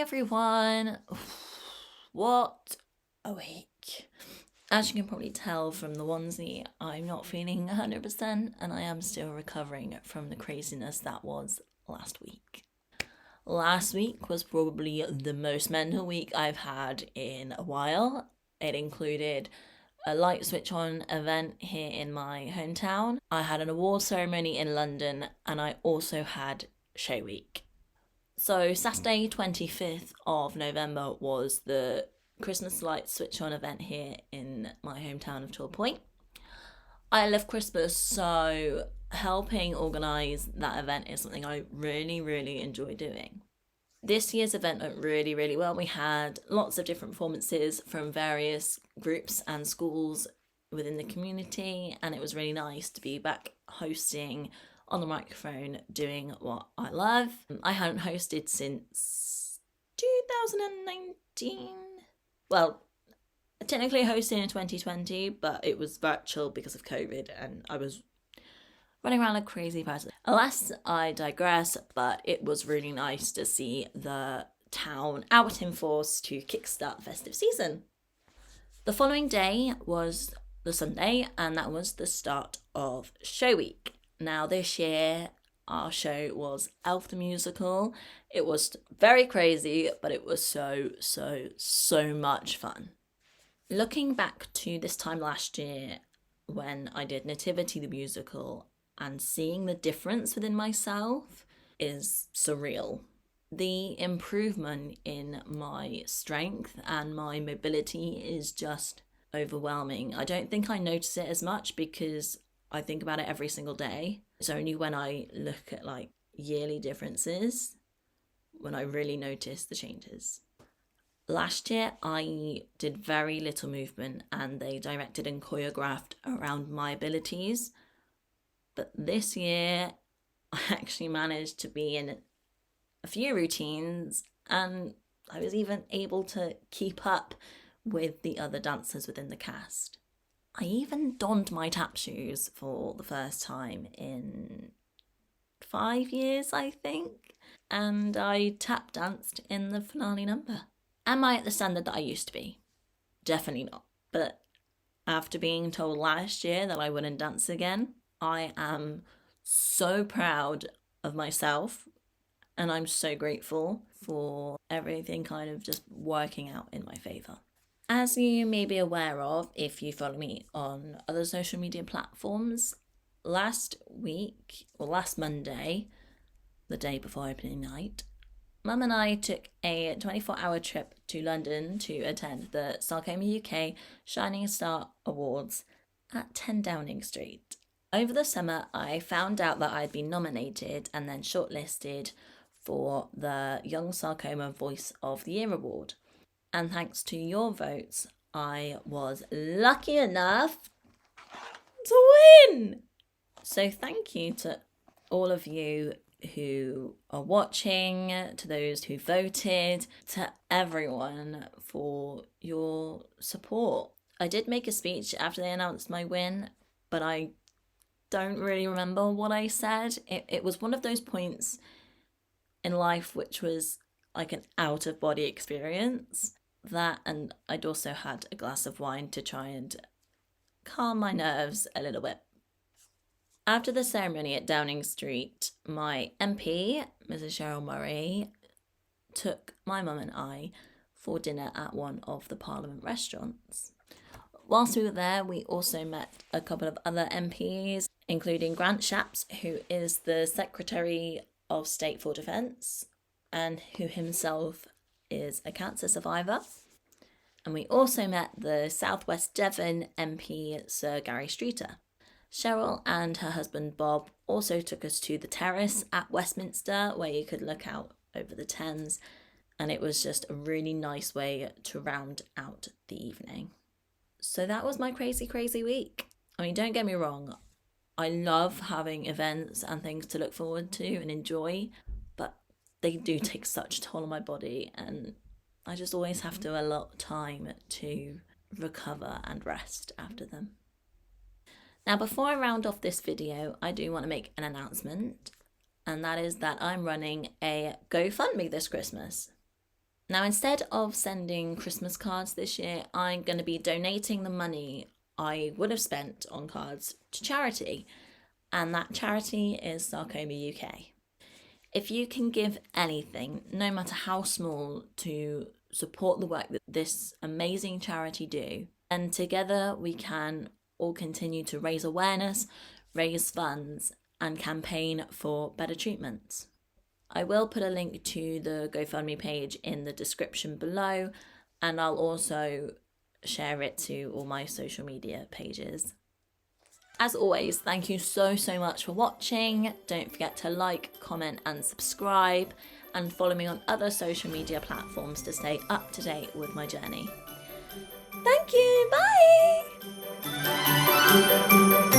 everyone. What a week. As you can probably tell from the onesie, I'm not feeling 100% and I am still recovering from the craziness that was last week. Last week was probably the most mental week I've had in a while. It included a light switch on event here in my hometown. I had an award ceremony in London and I also had show week. So Saturday 25th of November was the Christmas light switch on event here in my hometown of Tor Point. I love Christmas, so helping organise that event is something I really enjoy doing. This year's event went really well. We had lots of different performances from various groups and schools within the community, and it was really nice to be back hosting on the microphone doing what I love. I hadn't hosted since 2019. Well, technically hosting in 2020, but it was virtual because of COVID and I was running around like a crazy person. Alas, I digress, but it was really nice to see the town out in force to kickstart the festive season. The following day was the Sunday, and that was the start of show week. Now this year, our show was Elf the Musical. It was very crazy, but it was so much fun. Looking back to this time last year when I did Nativity the Musical and seeing the difference within myself is surreal. The improvement in my strength and my mobility is just overwhelming. I don't think I notice it as much because I think about it every single day. It's only when I look at like yearly differences when I really notice the changes. Last year I did very little movement and they directed and choreographed around my abilities. But this year I actually managed to be in a few routines and I was even able to keep up with the other dancers within the cast. I even donned my tap shoes for the first time in 5 years, I think, and I tap danced in the finale number. Am I at the standard that I used to be? Definitely not. But after being told last year that I wouldn't dance again, I am so proud of myself and I'm so grateful for everything kind of just working out in my favour. As you may be aware of, if you follow me on other social media platforms, last Monday, the day before opening night, Mum and I took a 24-hour trip to London to attend the Sarcoma UK Shining Star Awards at 10 Downing Street. Over the summer, I found out that I'd been nominated and then shortlisted for the Young Sarcoma Voice of the Year award. And thanks to your votes, I was lucky enough to win! So thank you to all of you who are watching, to those who voted, to everyone for your support. I did make a speech after they announced my win, but I don't really remember what I said. It was one of those points in life which was like an out-of-body experience. That, and I'd also had a glass of wine to try and calm my nerves a little bit. After the ceremony at Downing Street, my MP, Mrs. Cheryl Murray, took my mum and I for dinner at one of the Parliament restaurants. Whilst we were there, we also met a couple of other MPs, including Grant Shapps, who is the Secretary of State for Defence and who himself is a cancer survivor. And we also met the South West Devon MP, Sir Gary Streeter. Cheryl and her husband Bob also took us to the terrace at Westminster where you could look out over the Thames, and it was just a really nice way to round out the evening. So that was my crazy week. I mean, don't get me wrong, I love having events and things to look forward to and enjoy, but they do take such a toll on my body and I just always have to allot time to recover and rest after them. Now, before I round off this video, I do want to make an announcement, and that is that I'm running a GoFundMe this Christmas. Now, instead of sending Christmas cards this year, I'm going to be donating the money I would have spent on cards to charity, and that charity is Sarcoma UK. If you can give anything, no matter how small, to support the work that this amazing charity do, then together we can all continue to raise awareness, raise funds, and campaign for better treatments. I will put a link to the GoFundMe page in the description below, and I'll also share it to all my social media pages. As always, thank you so much for watching. Don't forget to like, comment and subscribe, and follow me on other social media platforms to stay up to date with my journey. Thank you, bye!